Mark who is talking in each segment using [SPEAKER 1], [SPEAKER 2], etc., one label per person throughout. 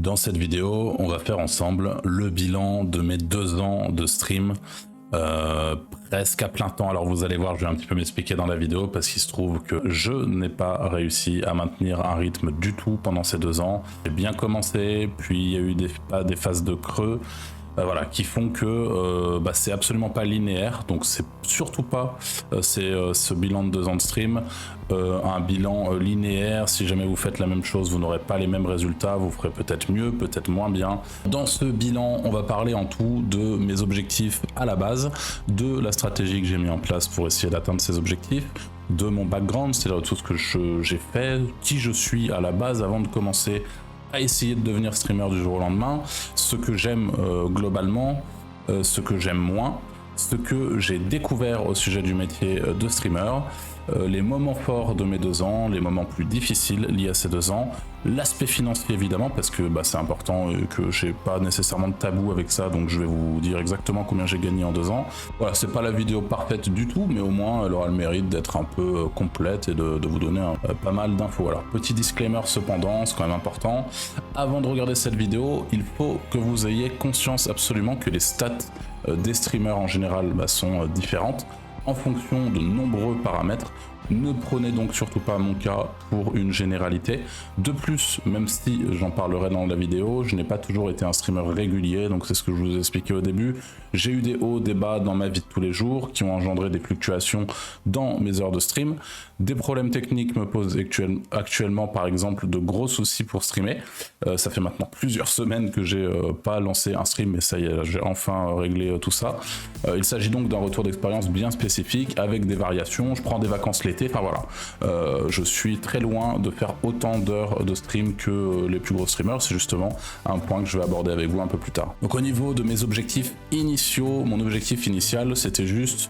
[SPEAKER 1] Dans cette vidéo, on va faire ensemble le bilan de mes 2 ans de stream, presque à plein temps. Alors vous allez voir, je vais un petit peu m'expliquer dans la vidéo parce qu'il se trouve que je n'ai pas réussi à maintenir un rythme du tout pendant ces 2 ans. J'ai bien commencé, puis il y a eu des phases de creux. Voilà, qui font que c'est absolument pas linéaire, donc c'est surtout pas ce bilan de 2 ans de stream, un bilan linéaire. Si jamais vous faites la même chose, vous n'aurez pas les mêmes résultats, vous ferez peut-être mieux, peut-être moins bien. Dans ce bilan, on va parler en tout de mes objectifs à la base, de la stratégie que j'ai mis en place pour essayer d'atteindre ces objectifs, de mon background, c'est-à-dire tout ce que j'ai fait, qui je suis à la base avant de commencer à essayer de devenir streamer du jour au lendemain, ce que j'aime globalement, ce que j'aime moins, ce que j'ai découvert au sujet du métier de streamer, les moments forts de mes 2 ans, les moments plus difficiles liés à ces 2 ans, l'aspect financier évidemment, parce que c'est important que j'ai pas nécessairement de tabou avec ça, donc je vais vous dire exactement combien j'ai gagné en 2 ans. Voilà, c'est pas la vidéo parfaite du tout, mais au moins elle aura le mérite d'être un peu complète et de vous donner pas mal d'infos. Alors petit disclaimer cependant, c'est quand même important, avant de regarder cette vidéo, il faut que vous ayez conscience absolument que les stats des streamers en général sont différentes en fonction de nombreux paramètres. Ne prenez donc surtout pas mon cas pour une généralité. De plus, même si j'en parlerai dans la vidéo, je n'ai pas toujours été un streamer régulier, donc c'est ce que je vous ai expliqué au début. J'ai eu des hauts, des bas dans ma vie de tous les jours qui ont engendré des fluctuations dans mes heures de stream. Des problèmes techniques me posent actuellement par exemple de gros soucis pour streamer. Ça fait maintenant plusieurs semaines que j'ai pas lancé un stream, mais ça y est, j'ai enfin réglé tout ça. Il s'agit donc d'un retour d'expérience bien spécifique avec des variations. Je prends des vacances l'été, enfin voilà. Je suis très loin de faire autant d'heures de stream que les plus gros streamers. C'est justement un point que je vais aborder avec vous un peu plus tard. Donc au niveau de mes objectifs initiaux, mon objectif initial c'était juste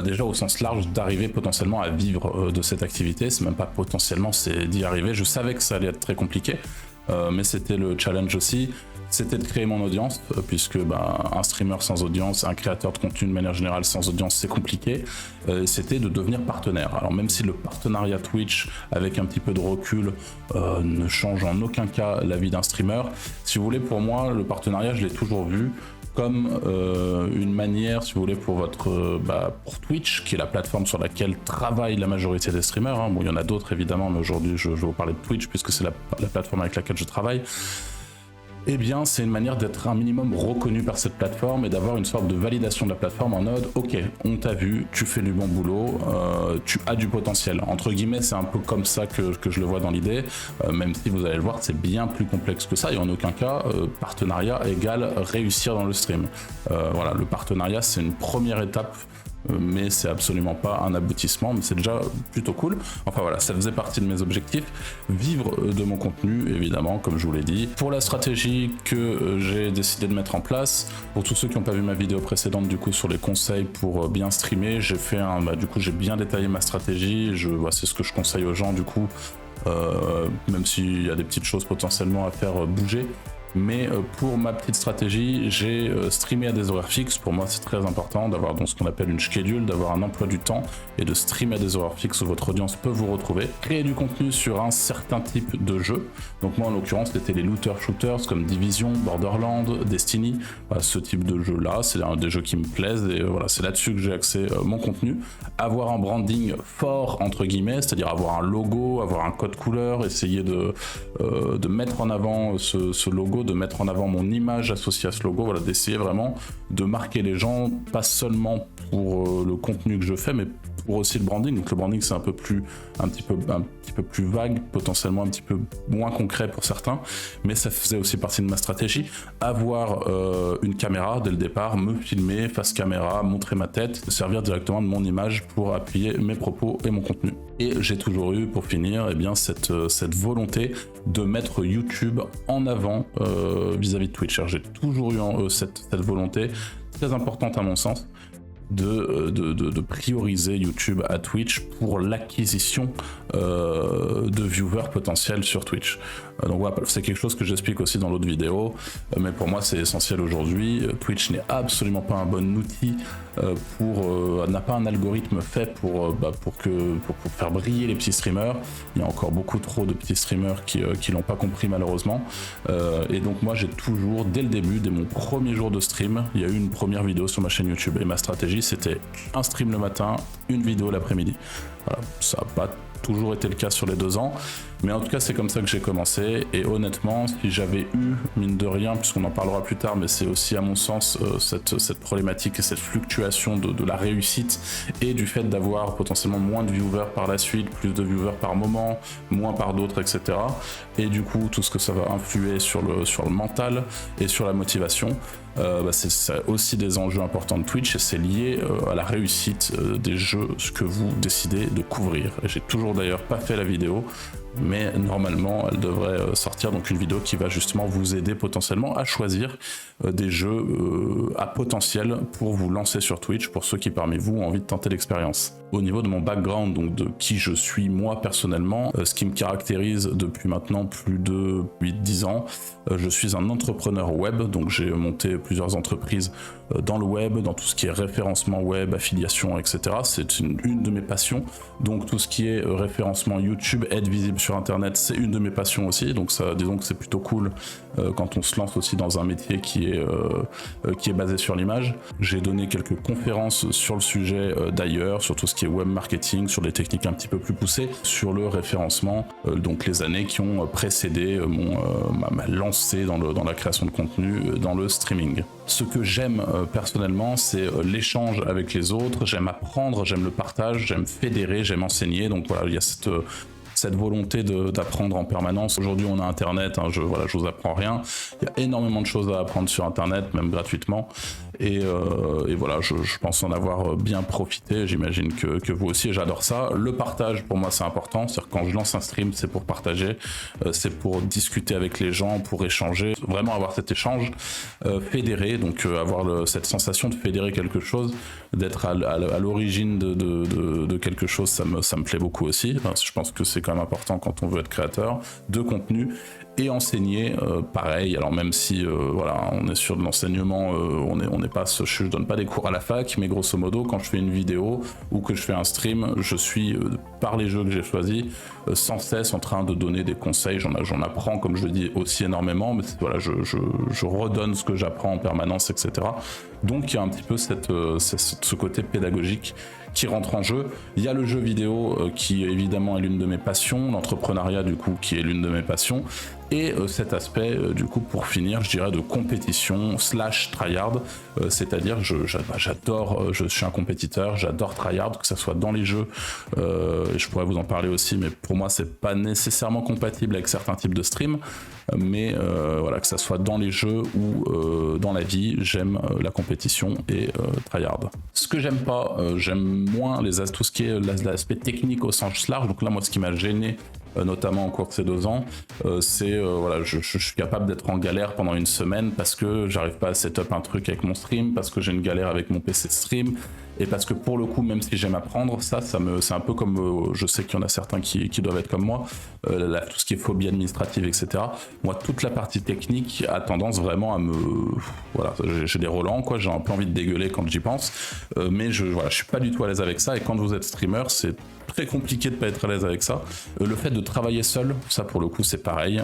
[SPEAKER 1] déjà au sens large d'arriver potentiellement à vivre de cette activité. C'est même pas potentiellement, c'est d'y arriver. Je savais que ça allait être très compliqué, mais c'était le challenge aussi. C'était de créer mon audience, puisque un streamer sans audience, un créateur de contenu de manière générale sans audience, c'est compliqué. C'était de devenir partenaire. Alors même si le partenariat Twitch, avec un petit peu de recul, ne change en aucun cas la vie d'un streamer, si vous voulez, pour moi, le partenariat, je l'ai toujours vu comme une manière, si vous voulez, pour pour Twitch, qui est la plateforme sur laquelle travaille la majorité des streamers. Bon, il y en a d'autres évidemment, mais aujourd'hui, je vais vous parler de Twitch, puisque c'est la plateforme avec laquelle je travaille. Eh bien, c'est une manière d'être un minimum reconnu par cette plateforme et d'avoir une sorte de validation de la plateforme en mode « Ok, on t'a vu, tu fais du bon boulot, tu as du potentiel ». Entre guillemets, c'est un peu comme ça que je le vois dans l'idée, même si vous allez le voir, c'est bien plus complexe que ça et en aucun cas, partenariat égale réussir dans le stream. Voilà, le partenariat, c'est une première étape, mais c'est absolument pas un aboutissement, mais c'est déjà plutôt cool. Enfin voilà, ça faisait partie de mes objectifs, vivre de mon contenu évidemment, comme je vous l'ai dit. Pour la stratégie que j'ai décidé de mettre en place, pour tous ceux qui n'ont pas vu ma vidéo précédente du coup sur les conseils pour bien streamer, j'ai fait du coup j'ai bien détaillé ma stratégie, c'est ce que je conseille aux gens du coup, même s'il y a des petites choses potentiellement à faire bouger. Mais pour ma petite stratégie, j'ai streamé à des horaires fixes. Pour moi, c'est très important d'avoir donc ce qu'on appelle une schedule, d'avoir un emploi du temps et de streamer à des horaires fixes où votre audience peut vous retrouver. Créer du contenu sur un certain type de jeu. Donc moi, en l'occurrence, c'était les looter-shooters comme Division, Borderlands, Destiny. Voilà, ce type de jeu-là, c'est un des jeux qui me plaisent et voilà, c'est là-dessus que j'ai axé mon contenu. Avoir un branding fort, entre guillemets, c'est-à-dire avoir un logo, avoir un code couleur, essayer de mettre en avant ce logo, de mettre en avant mon image associée à ce logo, voilà, d'essayer vraiment de marquer les gens, pas seulement pour le contenu que je fais, mais pour aussi le branding. Donc le branding c'est un petit peu plus vague, potentiellement un petit peu moins concret pour certains, mais ça faisait aussi partie de ma stratégie. Avoir une caméra dès le départ, me filmer face caméra, montrer ma tête, servir directement de mon image pour appuyer mes propos et mon contenu. Et j'ai toujours eu, pour finir, cette volonté de mettre YouTube en avant vis-à-vis de Twitch. J'ai toujours eu cette volonté très importante à mon sens de prioriser YouTube à Twitch pour l'acquisition de viewers potentiels sur Twitch. Donc voilà, c'est quelque chose que j'explique aussi dans l'autre vidéo, mais pour moi c'est essentiel aujourd'hui. Twitch n'est absolument pas un bon outil n'a pas un algorithme fait pour faire briller les petits streamers. Il y a encore beaucoup trop de petits streamers qui l'ont pas compris malheureusement. Et donc moi j'ai toujours, dès le début, dès mon premier jour de stream, il y a eu une première vidéo sur ma chaîne YouTube. Et ma stratégie c'était un stream le matin, une vidéo l'après-midi. Voilà, ça n'a pas toujours été le cas sur les 2 ans, mais en tout cas c'est comme ça que j'ai commencé. Et honnêtement, si j'avais eu, mine de rien, puisqu'on en parlera plus tard, mais c'est aussi à mon sens cette problématique et cette fluctuation de la réussite et du fait d'avoir potentiellement moins de viewers par la suite, plus de viewers par moment, moins par d'autres, etc. Et du coup tout ce que ça va influer sur le mental et sur la motivation. C'est aussi des enjeux importants de Twitch et c'est lié à la réussite des jeux que vous décidez de couvrir. Et j'ai toujours d'ailleurs pas fait la vidéo, mais normalement elle devrait sortir, donc une vidéo qui va justement vous aider potentiellement à choisir des jeux à potentiel pour vous lancer sur Twitch, pour ceux qui parmi vous ont envie de tenter l'expérience. Au niveau de mon background, donc de qui je suis moi personnellement, ce qui me caractérise depuis maintenant plus de 8-10 ans, je suis un entrepreneur web, donc j'ai monté plusieurs entreprises dans le web, dans tout ce qui est référencement web, affiliation, etc. C'est une de mes passions, donc tout ce qui est référencement YouTube, être visible sur internet, c'est une de mes passions aussi, donc ça, disons que c'est plutôt cool quand on se lance aussi dans un métier qui est basé sur l'image. J'ai donné quelques conférences sur le sujet d'ailleurs, sur tout ce qui est web marketing, sur des techniques un petit peu plus poussées, sur le référencement, donc les années qui ont précédé ma lancée dans la création de contenu, dans le streaming. Ce que j'aime personnellement, c'est l'échange avec les autres, j'aime apprendre, j'aime le partage, j'aime fédérer, j'aime enseigner, donc voilà, il y a cette volonté d'apprendre en permanence. Aujourd'hui on a internet, je vous apprends rien, il y a énormément de choses à apprendre sur internet, même gratuitement, et voilà, je pense en avoir bien profité, j'imagine que vous aussi, et j'adore ça. Le partage pour moi c'est important, c'est-à-dire quand je lance un stream c'est pour partager, c'est pour discuter avec les gens, pour échanger, vraiment avoir cet échange, fédérer, donc avoir cette sensation de fédérer quelque chose, d'être à l'origine de quelque chose, ça me plaît beaucoup aussi. Enfin, je pense que c'est quand même important quand on veut être créateur de contenu. Et enseigner, pareil, alors même si on est sur de l'enseignement, on n'est pas, je donne pas des cours à la fac, mais grosso modo quand je fais une vidéo ou que je fais un stream, je suis par les jeux que j'ai choisis sans cesse en train de donner des conseils, j'en apprends comme je le dis aussi énormément, mais voilà, je redonne ce que j'apprends en permanence, etc. Donc il y a un petit peu ce côté pédagogique qui rentre en jeu. Il y a le jeu vidéo qui évidemment est l'une de mes passions, l'entrepreneuriat du coup qui est l'une de mes passions, et cet aspect du coup pour finir je dirais de compétition / tryhard, c'est-à-dire j'adore, je suis un compétiteur, j'adore tryhard, que ça soit dans les jeux, et je pourrais vous en parler aussi, mais pour moi c'est pas nécessairement compatible avec certains types de streams, mais voilà, que ça soit dans les jeux ou dans la vie, j'aime la compétition et tryhard. Ce que j'aime pas, j'aime moins tout ce qui est l'aspect technique au sens large, donc là moi ce qui m'a gêné notamment au cours de ces 2 ans, c'est je suis capable d'être en galère pendant une semaine parce que j'arrive pas à setup un truc avec mon stream, parce que j'ai une galère avec mon PC de stream, et parce que pour le coup, même si j'aime apprendre, c'est un peu comme, je sais qu'il y en a certains qui doivent être comme moi, tout ce qui est phobie administrative, etc. Moi, toute la partie technique a tendance vraiment à j'ai des relents, quoi, j'ai un peu envie de dégueuler quand j'y pense, mais je suis pas du tout à l'aise avec ça, et quand vous êtes streamer, c'est très compliqué de pas être à l'aise avec ça. Le fait de travailler seul, ça pour le coup c'est pareil.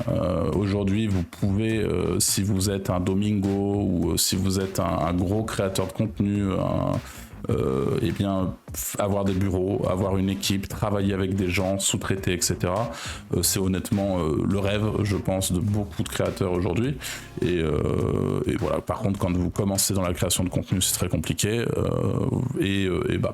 [SPEAKER 1] Aujourd'hui vous pouvez, si vous êtes un Domingo ou si vous êtes un gros créateur de contenu, et bien avoir des bureaux, avoir une équipe, travailler avec des gens, sous-traiter, etc. C'est honnêtement le rêve, je pense, de beaucoup de créateurs aujourd'hui. Et voilà. Par contre, quand vous commencez dans la création de contenu, c'est très compliqué.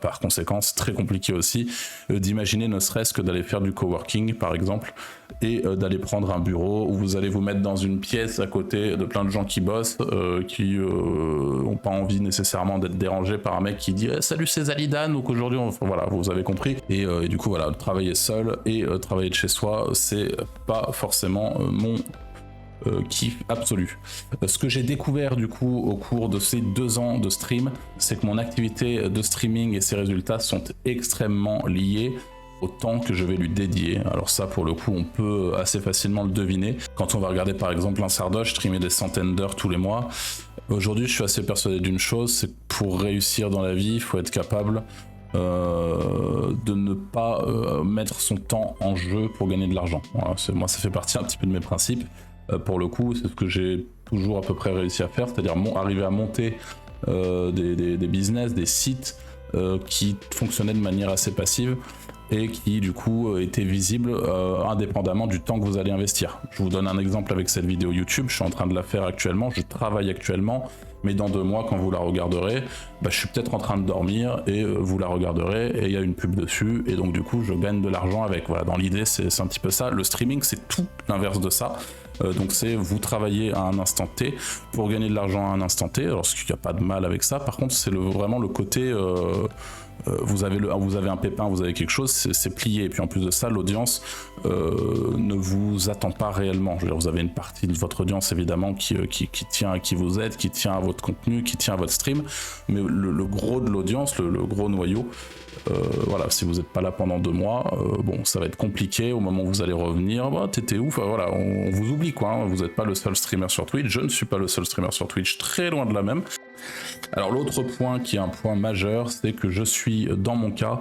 [SPEAKER 1] Par conséquent, c'est très compliqué aussi d'imaginer ne serait-ce que d'aller faire du coworking, par exemple, et d'aller prendre un bureau où vous allez vous mettre dans une pièce à côté de plein de gens qui bossent, qui n'ont pas envie nécessairement d'être dérangés par un mec qui dit salut c'est Zalidan, donc aujourd'hui voilà, vous avez compris, et du coup voilà, travailler seul et travailler de chez soi, c'est pas forcément mon kiff absolu. Ce que j'ai découvert du coup au cours de ces 2 ans de stream, c'est que mon activité de streaming et ses résultats sont extrêmement liés au temps que je vais lui dédier. Alors ça, pour le coup, on peut assez facilement le deviner. Quand on va regarder par exemple un Sardoche streamer des centaines d'heures tous les mois, aujourd'hui je suis assez persuadé d'une chose, c'est que pour réussir dans la vie, il faut être capable de ne pas mettre son temps en jeu pour gagner de l'argent. Voilà, moi ça fait partie un petit peu de mes principes. Pour le coup, c'est ce que j'ai toujours à peu près réussi à faire, c'est-à-dire arriver à monter des business, des sites qui fonctionnaient de manière assez passive et qui du coup étaient visibles indépendamment du temps que vous allez investir. Je vous donne un exemple avec cette vidéo YouTube, je suis en train de la faire actuellement, je travaille actuellement, mais dans 2 mois quand vous la regarderez, je suis peut-être en train de dormir et vous la regarderez et il y a une pub dessus et donc du coup je gagne de l'argent avec. Voilà, dans l'idée c'est un petit peu ça. Le streaming c'est tout l'inverse de ça. Donc c'est vous travaillez à un instant T pour gagner de l'argent à un instant T, alors qu'il n'y a pas de mal avec ça. Par contre c'est vraiment le côté vous avez un pépin, vous avez quelque chose, c'est plié. Et puis en plus de ça, l'audience ne vous attend pas réellement. Je veux dire, vous avez une partie de votre audience évidemment qui tient à qui vous êtes, qui tient à votre contenu, qui tient à votre stream. Mais le gros de l'audience, le gros noyau, voilà, si vous n'êtes pas là pendant 2 mois, bon, ça va être compliqué. Au moment où vous allez revenir, t'étais où? Enfin, voilà, on vous oublie quoi. Hein. Vous n'êtes pas le seul streamer sur Twitch. Je ne suis pas le seul streamer sur Twitch, très loin de là même. Alors l'autre point qui est un point majeur, c'est que je suis dans mon cas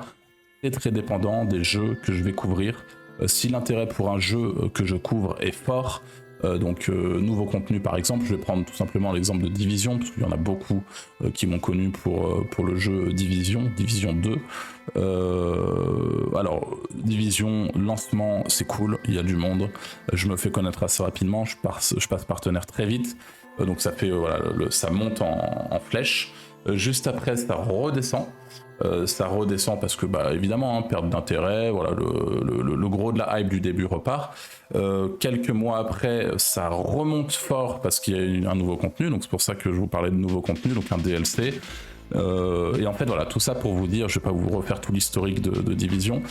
[SPEAKER 1] très dépendant des jeux que je vais couvrir. Si l'intérêt pour un jeu que je couvre est fort, donc nouveau contenu par exemple, je vais prendre tout simplement l'exemple de Division, parce qu'il y en a beaucoup qui m'ont connu pour le jeu Division 2. Alors Division, lancement, c'est cool, il y a du monde, je me fais connaître assez rapidement, je passe partenaire très vite. Donc ça fait voilà, ça monte en flèche. Juste après ça redescend. Parce que évidemment perte d'intérêt, voilà, le gros de la hype du début repart. Quelques mois après ça remonte fort parce qu'il y a un nouveau contenu, donc c'est pour ça que je vous parlais de nouveau contenu, donc un DLC. Et en fait voilà, tout ça pour vous dire, je vais pas vous refaire tout l'historique de Division,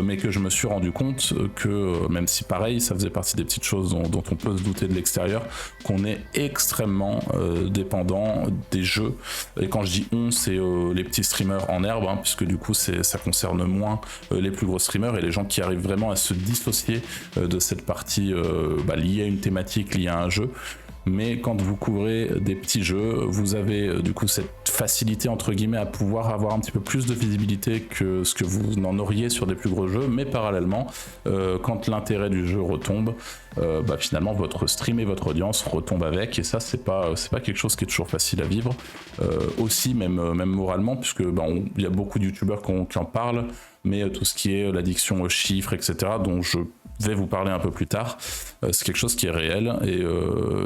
[SPEAKER 1] mais que je me suis rendu compte que même si pareil ça faisait partie des petites choses dont on peut se douter de l'extérieur, qu'on est extrêmement dépendant des jeux. Et quand je dis on, c'est les petits streamers en herbe, hein, puisque du coup ça concerne moins les plus gros streamers et les gens qui arrivent vraiment à se dissocier de cette partie liée à une thématique, liée à un jeu. Mais quand vous couvrez des petits jeux, vous avez du coup cette facilité entre guillemets à pouvoir avoir un petit peu plus de visibilité que ce que vous n'en auriez sur des plus gros jeux, mais parallèlement, quand l'intérêt du jeu retombe, finalement votre stream et votre audience retombent avec, et ça c'est pas quelque chose qui est toujours facile à vivre, aussi même moralement, puisque il y a beaucoup de youtubeurs qui en parlent, mais tout ce qui est l'addiction aux chiffres, etc., dont je vais vous parler un peu plus tard, c'est quelque chose qui est réel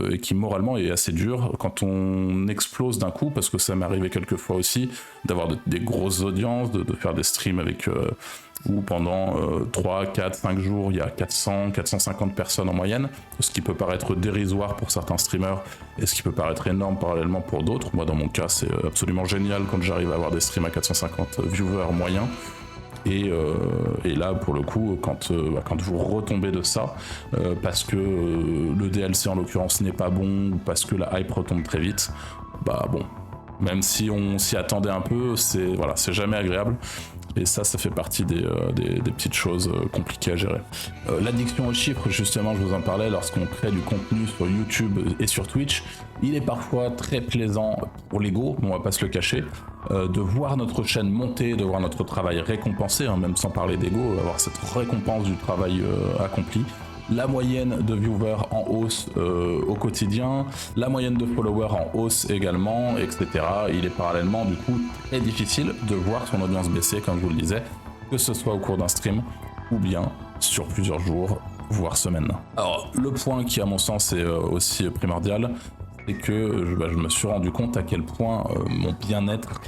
[SPEAKER 1] et qui moralement est assez dur quand on explose d'un coup, parce que ça m'est arrivé quelques fois aussi d'avoir des grosses audiences, de faire des streams avec où pendant 3, 4, 5 jours il y a 400, 450 personnes en moyenne, ce qui peut paraître dérisoire pour certains streamers et ce qui peut paraître énorme parallèlement pour d'autres. Moi dans mon cas c'est absolument génial quand j'arrive à avoir des streams à 450 viewers moyens. Et là pour le coup quand vous retombez de ça parce que le DLC en l'occurrence n'est pas bon ou parce que la hype retombe très vite, même si on s'y attendait un peu, c'est jamais agréable. Et ça fait partie des petites choses compliquées à gérer. L'addiction aux chiffres, justement, je vous en parlais, lorsqu'on crée du contenu sur YouTube et sur Twitch, il est parfois très plaisant pour l'ego, on va pas se le cacher, de voir notre chaîne monter, de voir notre travail récompensé, hein, même sans parler d'ego, avoir cette récompense du travail accompli. La moyenne de viewers en hausse au quotidien, la moyenne de followers en hausse également, etc. Il est parallèlement du coup très difficile de voir son audience baisser, comme je vous le disais, que ce soit au cours d'un stream ou bien sur plusieurs jours, voire semaines. Alors le point qui à mon sens est aussi primordial, c'est que je me suis rendu compte à quel point mon bien-être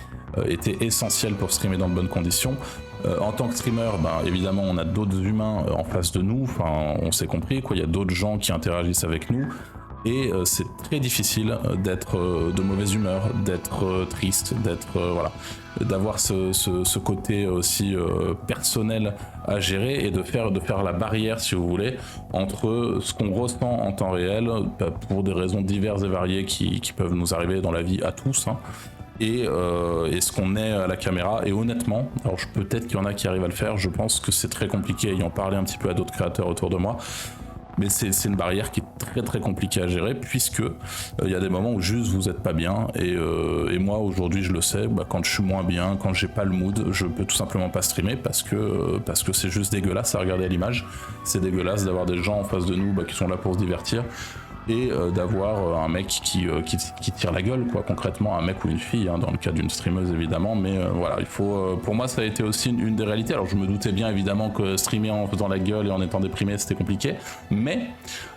[SPEAKER 1] était essentiel pour streamer dans de bonnes conditions. En tant que streamer, évidemment, on a d'autres humains en face de nous, enfin, on s'est compris, quoi. Il y a d'autres gens qui interagissent avec nous, et c'est très difficile d'être de mauvaise humeur, d'être triste, d'avoir ce côté aussi personnel à gérer et de faire la barrière, si vous voulez, entre ce qu'on ressent en temps réel, pour des raisons diverses et variées qui peuvent nous arriver dans la vie à tous, hein, et ce qu'on est à la caméra. Et honnêtement, alors peut-être qu'il y en a qui arrivent à le faire, je pense que c'est très compliqué, ayant parlé un petit peu à d'autres créateurs autour de moi. Mais c'est une barrière qui est très très compliquée à gérer, puisque il y a des moments où juste vous êtes pas bien, et moi aujourd'hui je le sais, quand je suis moins bien, quand j'ai pas le mood, je peux tout simplement pas streamer parce que c'est juste dégueulasse à regarder à l'image. C'est dégueulasse d'avoir des gens en face de nous qui sont là pour se divertir, et d'avoir un mec qui tire la gueule, quoi, concrètement, un mec ou une fille, hein, dans le cas d'une streameuse évidemment, mais voilà, il faut, pour moi ça a été aussi une des réalités. Alors je me doutais bien évidemment que streamer en faisant la gueule et en étant déprimé c'était compliqué, mais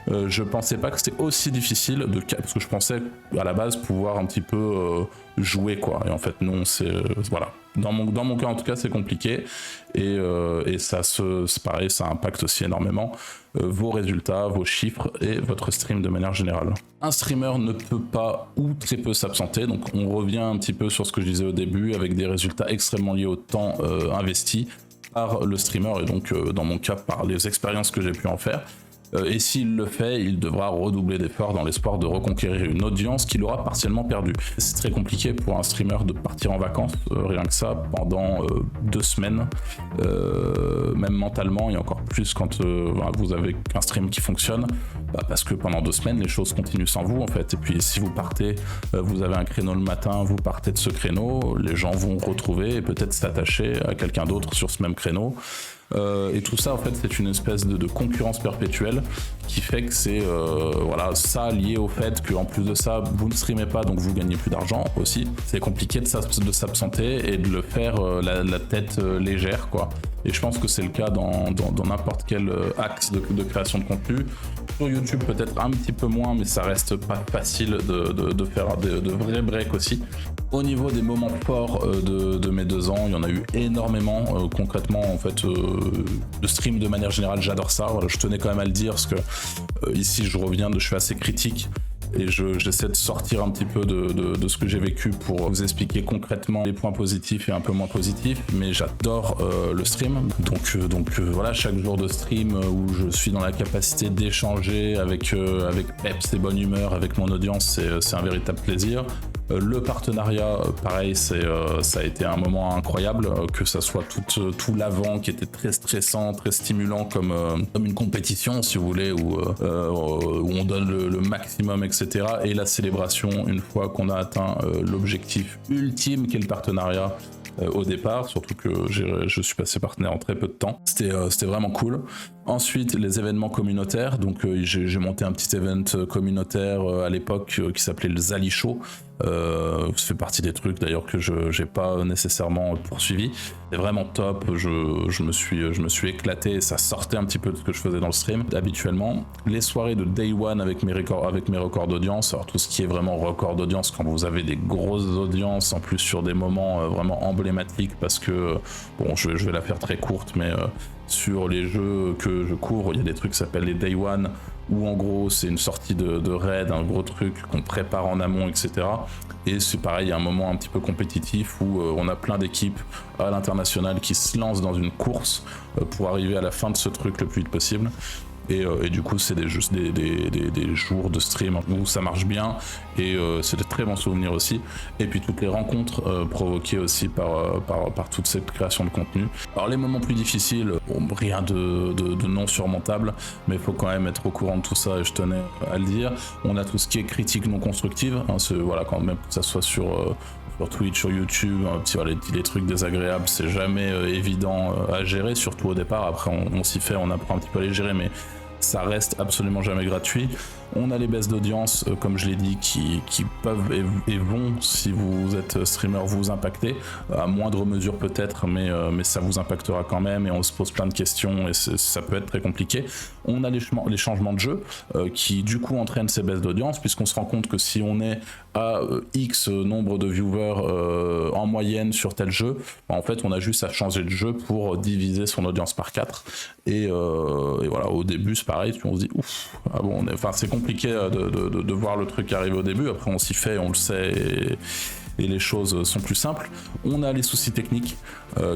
[SPEAKER 1] je pensais pas que c'était aussi difficile, parce que je pensais à la base pouvoir un petit peu jouer, quoi, et en fait non, c'est voilà. Dans mon cas en tout cas c'est compliqué, et ça c'est pareil, ça impacte aussi énormément vos résultats, vos chiffres et votre stream de manière générale. Un streamer ne peut pas ou très peu s'absenter, donc on revient un petit peu sur ce que je disais au début, avec des résultats extrêmement liés au temps investi par le streamer, et donc dans mon cas par les expériences que j'ai pu en faire. Et s'il le fait, il devra redoubler d'efforts dans l'espoir de reconquérir une audience qu'il aura partiellement perdue. C'est très compliqué pour un streamer de partir en vacances, rien que ça, pendant 2 semaines, même mentalement, et encore plus quand vous avez un stream qui fonctionne, parce que pendant 2 semaines, les choses continuent sans vous en fait. Et puis si vous partez, vous avez un créneau le matin, vous partez de ce créneau, les gens vont retrouver et peut-être s'attacher à quelqu'un d'autre sur ce même créneau. Et tout ça en fait c'est une espèce de concurrence perpétuelle qui fait que c'est voilà, ça lié au fait qu'en plus de ça vous ne streamez pas, donc vous gagnez plus d'argent aussi. C'est compliqué de s'absenter et de le faire la tête légère, quoi. Et je pense que c'est le cas dans n'importe quel axe de création de contenu. Sur YouTube peut-être un petit peu moins, mais ça reste pas facile de faire de vrais breaks aussi. Au niveau des moments forts de mes 2 ans, il y en a eu énormément. Concrètement, en fait, le stream de manière générale, j'adore ça. Voilà, je tenais quand même à le dire parce que ici, je suis assez critique. Et j'essaie de sortir un petit peu de ce que j'ai vécu pour vous expliquer concrètement les points positifs et un peu moins positifs, mais j'adore le stream. Donc voilà, chaque jour de stream où je suis dans la capacité d'échanger avec peps et bonne humeur avec mon audience, c'est un véritable plaisir. Le partenariat, pareil, ça a été un moment incroyable, que ça soit tout l'avant qui était très stressant, très stimulant comme une compétition, si vous voulez, où on donne le maximum, etc. Et la célébration, une fois qu'on a atteint l'objectif ultime qui est le partenariat, au départ, surtout que je suis passé partenaire en très peu de temps. C'était vraiment cool. Ensuite, les événements communautaires. Donc, j'ai monté un petit event communautaire à l'époque qui s'appelait le Zali Show. Ça fait partie des trucs d'ailleurs que je n'ai pas nécessairement poursuivi. C'est vraiment top. Je me suis éclaté. Ça sortait un petit peu de ce que je faisais dans le stream habituellement. Les soirées de Day One avec mes records d'audience. Alors, tout ce qui est vraiment record d'audience, quand vous avez des grosses audiences, en plus sur des moments vraiment emblématiques, parce que, bon, je vais la faire très courte, mais sur les jeux que je cours, il y a des trucs qui s'appellent les Day One, où en gros c'est une sortie de raid, un gros truc qu'on prépare en amont, etc. Et c'est pareil, il y a un moment un petit peu compétitif où on a plein d'équipes à l'international qui se lancent dans une course pour arriver à la fin de ce truc le plus vite possible. Et du coup c'est des jours de stream où ça marche bien, et c'est de très bons souvenirs aussi. Et puis toutes les rencontres provoquées aussi par toute cette création de contenu. Alors les moments plus difficiles, bon, rien de non surmontable, mais il faut quand même être au courant de tout ça, et je tenais à le dire. On a tout ce qui est critique non constructive, hein, voilà, quand même que ça soit sur Twitch, sur YouTube, les trucs désagréables, c'est jamais évident à gérer, surtout au départ. Après on s'y fait, on apprend un petit peu à les gérer, mais ça reste absolument jamais gratuit. On a les baisses d'audience, comme je l'ai dit, qui peuvent et vont, si vous êtes streamer, vous impacter, à moindre mesure peut-être, mais ça vous impactera quand même, et on se pose plein de questions, et ça peut être très compliqué. On a les changements de jeu, qui du coup entraînent ces baisses d'audience, puisqu'on se rend compte que si on est à X nombre de viewers en moyenne sur tel jeu, en fait on a juste à changer de jeu pour diviser son audience par 4, et voilà, au début c'est pareil, puis on se dit ouf, ah bon, c'est compliqué de voir le truc arriver au début. Après on s'y fait, on le sait, et les choses sont plus simples. On a les soucis techniques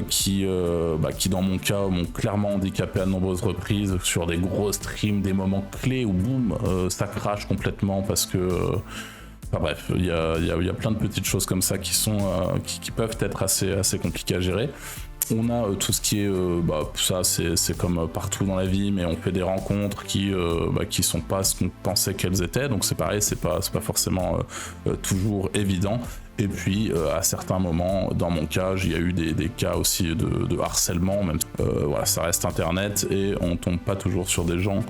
[SPEAKER 1] qui dans mon cas m'ont clairement handicapé à de nombreuses reprises sur des gros streams, des moments clés où boum, ça crache complètement parce que Enfin bref, il y a plein de petites choses comme ça qui peuvent être assez compliquées à gérer. On a tout ce qui est, ça c'est comme partout dans la vie, mais on fait des rencontres qui sont pas ce qu'on pensait qu'elles étaient, donc c'est pareil, c'est pas forcément toujours évident. Et puis à certains moments, dans mon cas, il y a eu des cas aussi de harcèlement, même voilà, ça reste internet et on tombe pas toujours sur des gens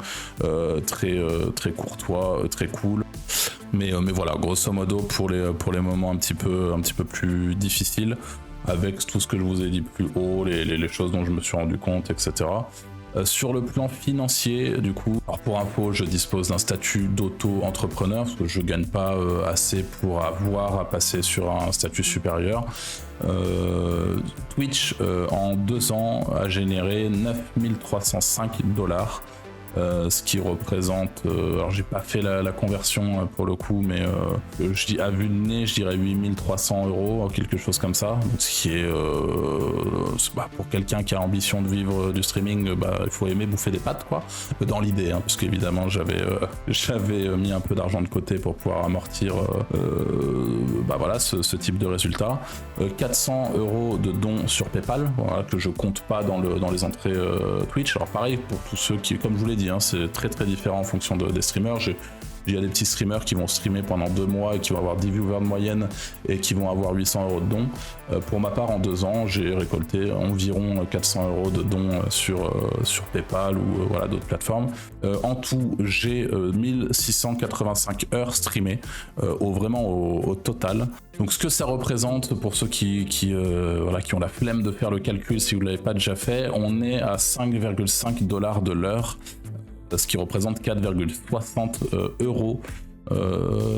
[SPEAKER 1] très courtois, très cool. Mais voilà, grosso modo pour les moments un petit peu plus difficiles, avec tout ce que je vous ai dit plus haut, les choses dont je me suis rendu compte, etc. Sur le plan financier, du coup, alors pour info, je dispose d'un statut d'auto-entrepreneur, parce que je gagne pas assez pour avoir à passer sur un statut supérieur. Twitch, en 2 ans, a généré 9305 $. Ce qui représente, alors j'ai pas fait la conversion pour le coup, mais je dis à vue de nez, je dirais 8300 €, quelque chose comme ça. Donc, ce qui est, pour quelqu'un qui a ambition de vivre du streaming, il faut aimer bouffer des pâtes, quoi, dans l'idée, hein, parce qu'évidemment j'avais mis un peu d'argent de côté pour pouvoir amortir voilà, ce type de résultat. 400 € de dons sur PayPal, voilà, que je compte pas dans les entrées Twitch. Alors pareil pour tous ceux qui, comme je vous l'ai dit, c'est très différent en fonction des streamers. Il y a des petits streamers qui vont streamer pendant 2 mois et qui vont avoir 10 viewers de moyenne et qui vont avoir 800 € de dons. Pour ma part, en 2 ans, j'ai récolté environ 400 € de dons sur PayPal ou voilà, d'autres plateformes. En tout, j'ai 1685 heures streamées, vraiment au total. Donc ce que ça représente pour ceux qui ont la flemme de faire le calcul, si vous ne l'avez pas déjà fait, on est à 5,5 $ de l'heure, ce qui représente 4,60 €,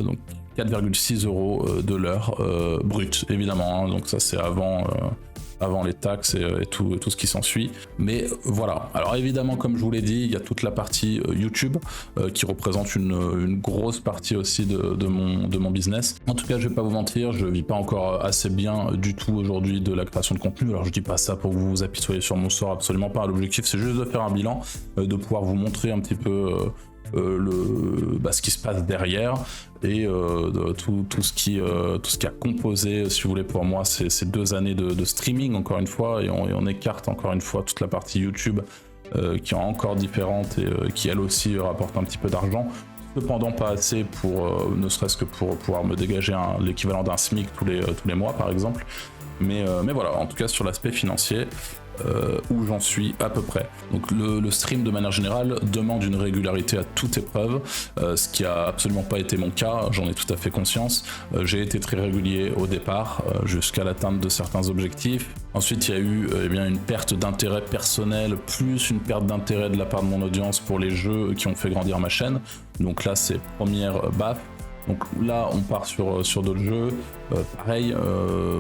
[SPEAKER 1] donc 4,6 € de l'heure brut, évidemment, hein, donc ça c'est avant les taxes et tout ce qui s'ensuit. Mais voilà, alors évidemment, comme je vous l'ai dit, il y a toute la partie YouTube qui représente une grosse partie aussi de mon business. En tout cas, je vais pas vous mentir, je vis pas encore assez bien du tout aujourd'hui de la création de contenu. Alors je dis pas ça pour que vous vous apitoyez sur mon sort, absolument pas. L'objectif c'est juste de faire un bilan, de pouvoir vous montrer un petit peu ce qui se passe derrière et tout ce qui a composé, si vous voulez, pour moi ces 2 années de streaming, encore une fois, et on écarte encore une fois toute la partie YouTube qui est encore différente et qui elle aussi rapporte un petit peu d'argent, cependant pas assez pour ne serait-ce que pour pouvoir me dégager l'équivalent d'un SMIC tous les mois par exemple. Mais voilà, en tout cas sur l'aspect financier, où j'en suis à peu près. Donc le stream de manière générale demande une régularité à toute épreuve, ce qui a absolument pas été mon cas, j'en ai tout à fait conscience. J'ai été très régulier au départ, jusqu'à l'atteinte de certains objectifs. Ensuite il y a eu une perte d'intérêt personnel, plus une perte d'intérêt de la part de mon audience pour les jeux qui ont fait grandir ma chaîne. Donc là c'est première baffe. Donc là on part sur d'autres jeux, pareil,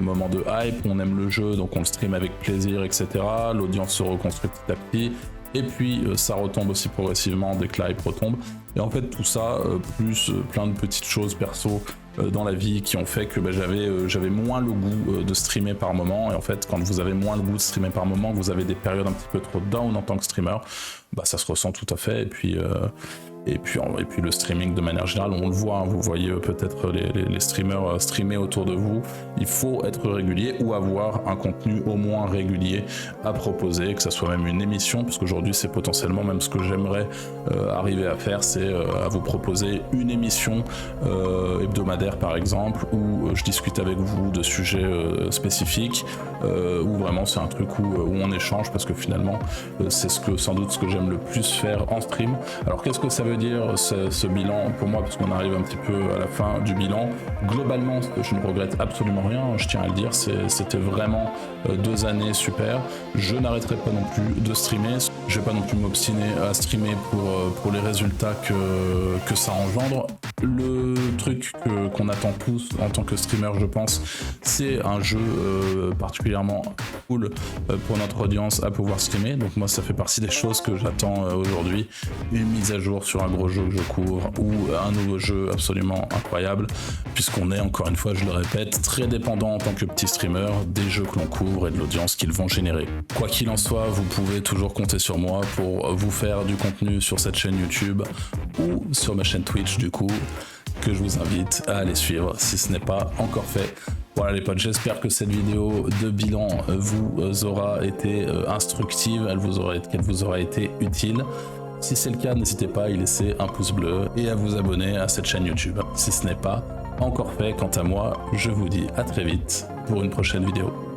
[SPEAKER 1] moment de hype, on aime le jeu donc on le stream avec plaisir, etc. L'audience se reconstruit petit à petit et puis ça retombe aussi progressivement dès que la hype retombe. Et en fait tout ça, plus plein de petites choses perso dans la vie qui ont fait que j'avais moins le goût de streamer par moment. Et en fait quand vous avez moins le goût de streamer par moment, que vous avez des périodes un petit peu trop down en tant que streamer, ça se ressent tout à fait. Et puis le streaming de manière générale, on le voit, hein, vous voyez peut-être les streamers streamer autour de vous. Il faut être régulier ou avoir un contenu au moins régulier à proposer, que ça soit même une émission, parce qu'aujourd'hui c'est potentiellement même ce que j'aimerais arriver à faire, c'est à vous proposer une émission hebdomadaire par exemple, où je discute avec vous de sujets spécifiques, où vraiment c'est un truc où on échange, parce que finalement c'est sans doute ce que j'aime le plus faire en stream. Alors qu'est-ce que ça veut dire ce bilan pour moi, parce qu'on arrive un petit peu à la fin du bilan. Globalement, je ne regrette absolument rien, je tiens à le dire, c'était vraiment 2 années super. Je n'arrêterai pas non plus de streamer, je vais pas non plus m'obstiner à streamer pour les résultats que ça engendre. Le truc qu'on attend tous en tant que streamer, je pense, c'est un jeu particulièrement cool pour notre audience à pouvoir streamer. Donc moi ça fait partie des choses que j'attends aujourd'hui, une mise à jour sur un gros jeu que je couvre ou un nouveau jeu absolument incroyable, puisqu'on est, encore une fois je le répète, très dépendant en tant que petit streamer des jeux que l'on couvre et de l'audience qu'ils vont générer. Quoi qu'il en soit, vous pouvez toujours compter sur moi pour vous faire du contenu sur cette chaîne YouTube ou sur ma chaîne Twitch du coup. que je vous invite à aller suivre si ce n'est pas encore fait. Voilà les potes, j'espère que cette vidéo de bilan vous aura été instructive, qu'elle vous aura été utile. Si c'est le cas, n'hésitez pas à y laisser un pouce bleu et à vous abonner à cette chaîne YouTube si ce n'est pas encore fait. Quant à moi, je vous dis à très vite pour une prochaine vidéo.